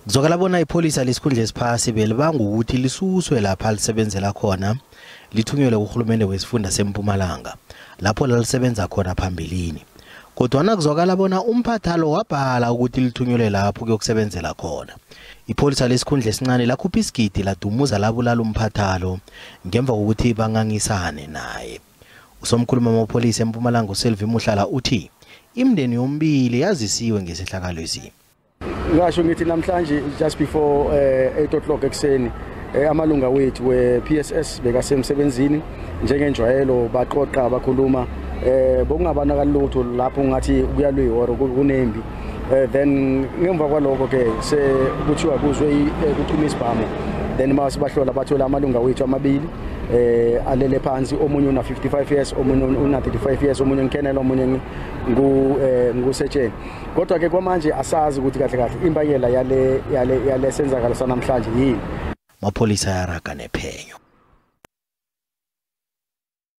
Kuzokala bona ipholisa lesikhundla esiphasi belibanga ukuthi lisuswe lapha lisebenzela khona lithunyelwe kuhulumende wesifunda seMpumalanga lapho lalisebenza khona phambilini. Kodwa kuzokala bona umphathalo wabhala ukuthi lithunyelwe lapho kuyokusebenzela khona. Ipholisa lesikhundla esincane lakhupha isigidi ladumuza labulala umphathalo ngemva kokuthi bangangisane naye. Usomkhuluma amapholisa eMpumalanga uSelvimuhlala uthi imndeni yombili yazisiwe ngesihlakalo lesi. Ngasho ngithi namhlanje just before 8 o'clock ekuseni amalunga wethu we-PSS bekasemsebenzini njengenjwayelo baqoqa bakhuluma bokungabonakala lutho lapho ngathi kuyalwe kunembi then ngemva kwaloko ke sekuthiwa kuzwe kuthuma isibhamu then masibahlola bathola amalunga wethu amabili alele phansi omunye una 55 years omunye una 35 years omunye nkenela omunye ngusetsheni kodwa ke kwamanje asazi ukuthi kahle kahle imbangela yale senzakalo sanamhlanje yini. Amapholisa yaraga nephenyo.